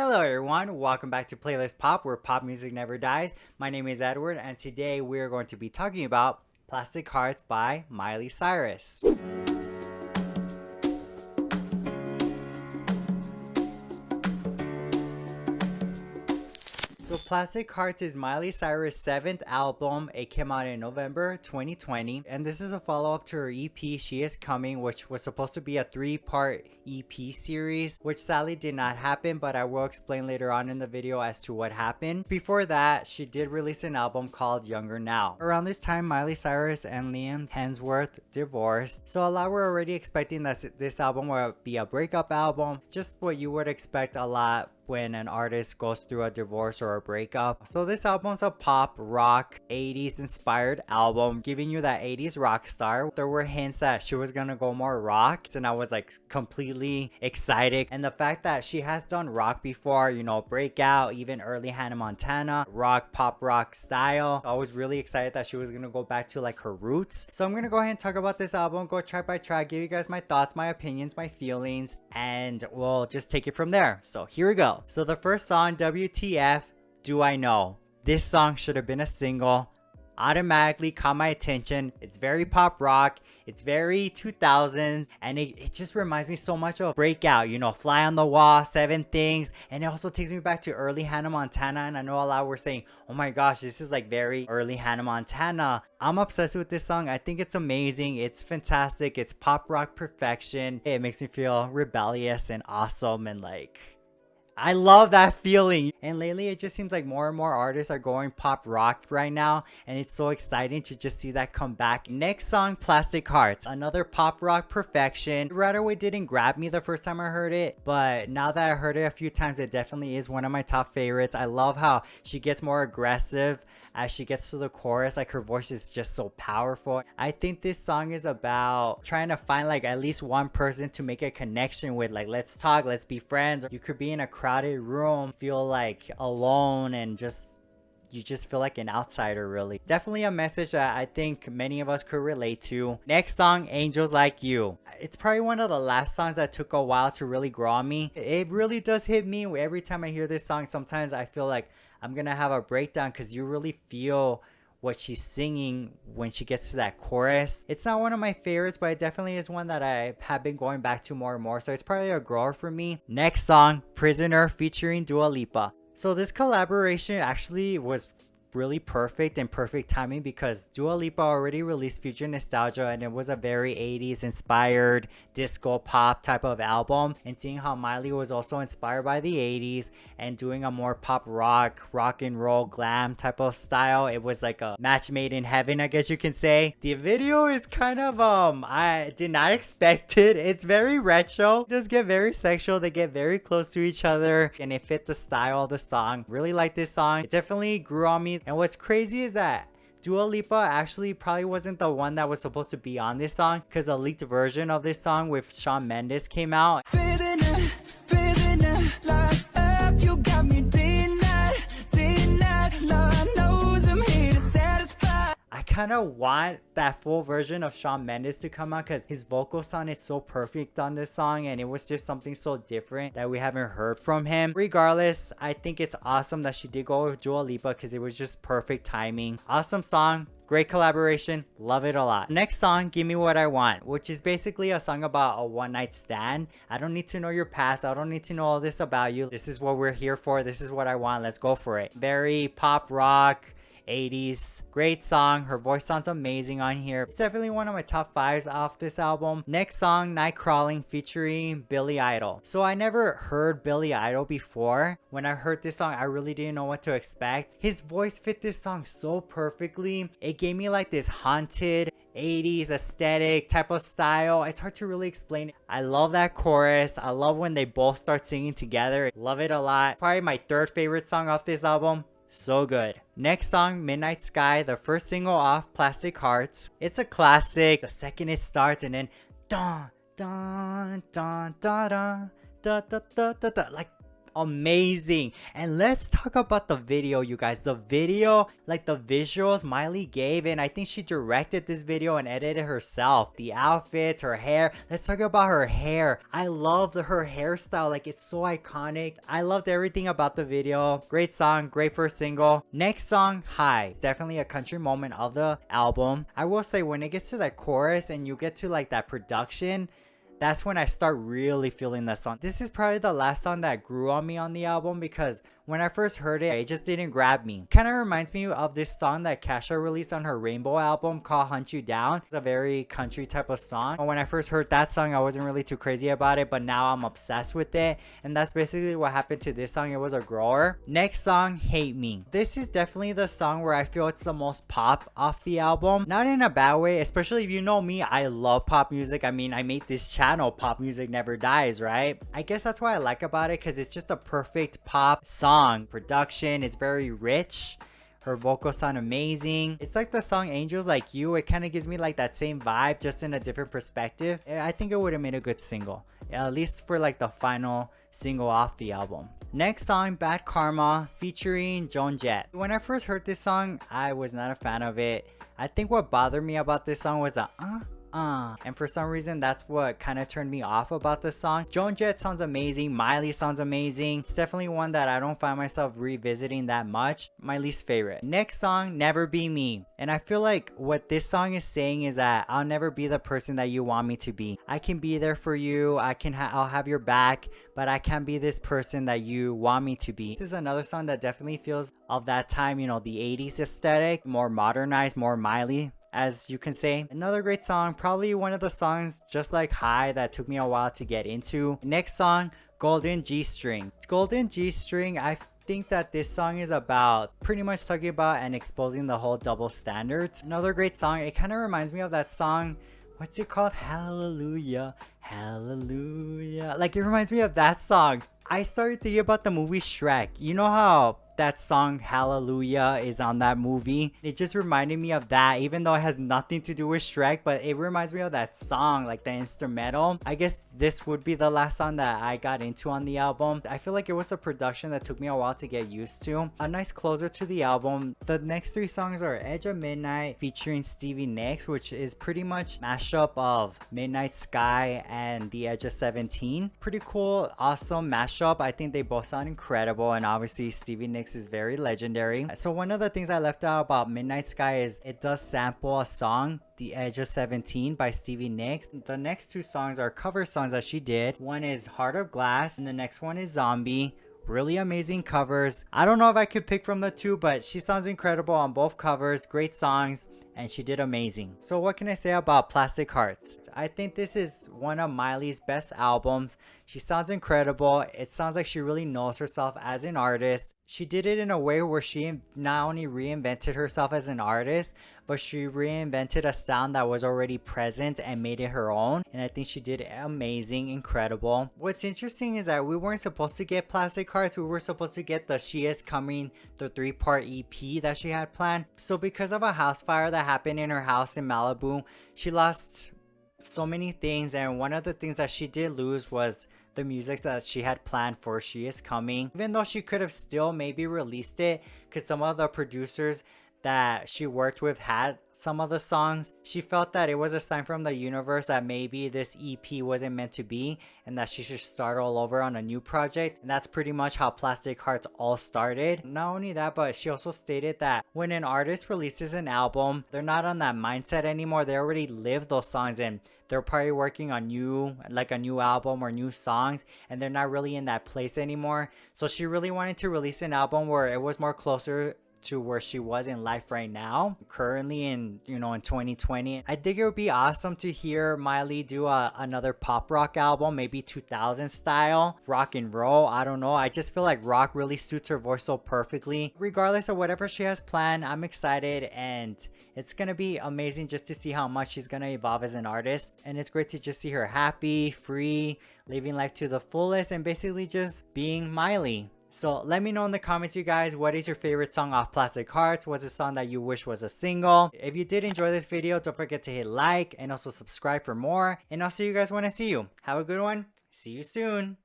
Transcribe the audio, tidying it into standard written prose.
Hello everyone, welcome back to Playlist Pop, where pop music never dies. My name is Edward, and today we are going to be talking about Plastic Hearts by Miley Cyrus. So Plastic Hearts is Miley Cyrus' 7th album. It came out in November 2020, and this is a follow-up to her EP She Is Coming, which was supposed to be a 3-part EP series, which sadly did not happen, but I will explain later on in the video as to what happened. Before that, she did release an album called Younger Now. Around this time, Miley Cyrus and Liam Hemsworth divorced, so a lot were already expecting that this album would be a breakup album, just what you would expect a lot when an artist goes through a divorce or a breakup. So this album's a pop, rock, 80s inspired album, giving you that 80s rock star. There were hints that she was gonna go more rock, and I was like completely excited. And the fact that she has done rock before, you know, Breakout, even early Hannah Montana, rock, pop rock style. I was really excited that she was gonna go back to like her roots. So I'm gonna go ahead and talk about this album, go track by track, give you guys my thoughts, my opinions, my feelings, and we'll just take it from there. So here we go. So the first song, WTF Do I Know? This song should have been a single. Automatically caught my attention. It's very pop rock, it's very 2000s, and it just reminds me so much of Breakout, you know, Fly on the Wall, 7 Things. And it also takes me back to early Hannah Montana, and I know a lot were saying, oh my gosh, this is like very early Hannah Montana. I'm obsessed with this song. I think it's amazing, it's fantastic, it's pop rock perfection. It makes me feel rebellious and awesome, and like, I love that feeling. And lately it just seems like more and more artists are going pop rock right now, and it's so exciting to just see that come back. Next song, Plastic Hearts, another pop rock perfection. Right Away didn't grab me the first time I heard it, but now that I heard it a few times, it definitely is one of my top favorites. I love how she gets more aggressive as she gets to the chorus. Like, her voice is just so powerful. I think this song is about trying to find like at least one person to make a connection with. Like, let's talk, let's be friends. You could be in a crowded room, feel like alone, and you just feel like an outsider. Really, definitely a message that I think many of us could relate to. Next song, Angels Like You. It's probably one of the last songs that took a while to really grow on me. It really does hit me every time I hear this song. Sometimes I feel like I'm gonna have a breakdown because you really feel what she's singing when she gets to that chorus. It's not one of my favorites, but it definitely is one that I have been going back to more and more, so it's probably a grower for me. Next song, Prisoner featuring Dua Lipa. So this collaboration actually was really perfect and perfect timing, because Dua Lipa already released Future Nostalgia, and it was a very 80s inspired disco pop type of album, and seeing how Miley was also inspired by the 80s and doing a more pop rock and roll glam type of style, it was like a match made in heaven, I guess you can say. The video is kind of I did not expect it. It's very retro, it does get very sexual, they get very close to each other, and it fit the style of the song. Really like this song. It definitely grew on me. And what's crazy is that Dua Lipa actually probably wasn't the one that was supposed to be on this song, because a leaked version of this song with Shawn Mendes came out. I kind of want that full version of Shawn Mendes to come out, because his vocal sounded so perfect on this song, and it was just something so different that we haven't heard from him. Regardless, I think it's awesome that she did go with Dua Lipa, because it was just perfect timing. Awesome song, great collaboration, love it a lot. Next song, Give Me What I Want, which is basically a song about a one-night stand. I don't need to know your past, I don't need to know all this about you. This is what we're here for, this is what I want, let's go for it. Very pop rock, 80s, great song. Her voice sounds amazing on here. It's definitely one of my top 5s off this album. Next song, Night Crawling featuring Billy Idol. So I never heard Billy Idol before. When I heard this song, I really didn't know what to expect. His voice fit this song so perfectly. It gave me like this haunted 80s aesthetic type of style. It's hard to really explain. I love that chorus. I love when they both start singing together. Love it a lot. Probably my 3rd favorite song off this album. So good. Next song, Midnight Sky, the first single off Plastic Hearts. It's a classic. The second it starts, and then dun dun dun dun dun dun dun dun dun dun. Like, amazing. And let's talk about the video, you guys. The video, like the visuals Miley gave, and I think she directed this video and edited herself. The outfits, her hair. Let's talk about her hair. I love her hairstyle. Like, it's so iconic. I loved everything about the video. Great song, great first single. Next song, High. It's definitely a country moment of the album. I will say, when it gets to that chorus and you get to like that production, that's when I start really feeling that song. This is probably the last song that grew on me on the album, because when I first heard it, it just didn't grab me. Kind of reminds me of this song that Kesha released on her Rainbow album called Hunt You Down. It's a very country type of song. But when I first heard that song, I wasn't really too crazy about it, but now I'm obsessed with it. And that's basically what happened to this song. It was a grower. Next song, Hate Me. This is definitely the song where I feel it's the most pop off the album. Not in a bad way, especially if you know me, I love pop music. I mean, I made this channel, Pop Music Never Dies, right? I guess that's what I like about it, because it's just a perfect pop song. Production, it's very rich. Her vocals sound amazing. It's like the song Angels Like You. It kind of gives me like that same vibe, just in a different perspective. I think it would have made a good single, at least for like the final single off the album. Next song, Bad Karma, featuring Joan Jett. When I first heard this song, I was not a fan of it. I think what bothered me about this song was the and for some reason that's what kind of turned me off about the song. Joan Jett sounds amazing. Miley sounds amazing. It's definitely one that I don't find myself revisiting that much. My least favorite. Next song, Never Be Me. And I feel like what this song is saying is that I'll never be the person that you want me to be. I can be there for you. I'll have your back, but I can't be this person that you want me to be. This is another song that definitely feels of that time, you know, the 80s aesthetic, more modernized, more Miley, as you can say. Another great song, probably one of the songs just like High that took me a while to get into. Next song, Golden G-String. Golden G-String, I think that this song is about pretty much talking about and exposing the whole double standards. Another great song. It kind of reminds me of that song, what's it called? Hallelujah, Hallelujah. Like, it reminds me of that song. I started thinking about the movie Shrek. You know how that song Hallelujah is on that movie? It just reminded me of that, even though it has nothing to do with Shrek, but it reminds me of that song, like the instrumental. I guess this would be the last song that I got into on the album. I feel like it was the production that took me a while to get used to. A nice closer to the album. The next three songs are Edge of Midnight featuring Stevie Nicks, which is pretty much mashup of Midnight Sky and The Edge of 17. Pretty cool, awesome mashup. I think they both sound incredible, and obviously Stevie Nicks is very legendary. So one of the things I left out about Midnight Sky is it does sample a song, The Edge of 17 by Stevie Nicks. The next two songs are cover songs that she did. One is Heart of Glass and the next one is Zombie. Really amazing covers. I don't know if I could pick from the two, but she sounds incredible on both covers. Great songs, and she did amazing. So what can I say about Plastic Hearts? I think this is one of Miley's best albums. She sounds incredible. It sounds like she really knows herself as an artist. She did it in a way where she not only reinvented herself as an artist, but she reinvented a sound that was already present and made it her own. And I think she did amazing, incredible. What's interesting is that we weren't supposed to get Plastic Hearts. We were supposed to get the She Is Coming, the 3-part EP that she had planned. So because of a house fire that happened in her house in Malibu, she lost so many things, and one of the things that she did lose was the music that she had planned for She Is Coming. Even though she could have still maybe released it, because some of the producers that she worked with had some of the songs, she felt that it was a sign from the universe that maybe this EP wasn't meant to be and that she should start all over on a new project. And that's pretty much how Plastic Hearts all started. Not only that, but she also stated that when an artist releases an album, they're not on that mindset anymore. They already lived those songs and they're probably working on a new album or new songs, and they're not really in that place anymore. So she really wanted to release an album where it was more closer to where she was in life right now, currently in 2020. I think it would be awesome to hear Miley do another pop rock album, maybe 2000 style, rock and roll. I don't know, I just feel like rock really suits her voice so perfectly. Regardless of whatever she has planned, I'm excited, and it's gonna be amazing just to see how much she's gonna evolve as an artist. And it's great to just see her happy, free, living life to the fullest, and basically just being Miley. So let me know in the comments, you guys, what is your favorite song off Plastic Hearts? What's a song that you wish was a single? If you did enjoy this video, don't forget to hit like and also subscribe for more. And I'll see you guys when I see you. Have a good one. See you soon.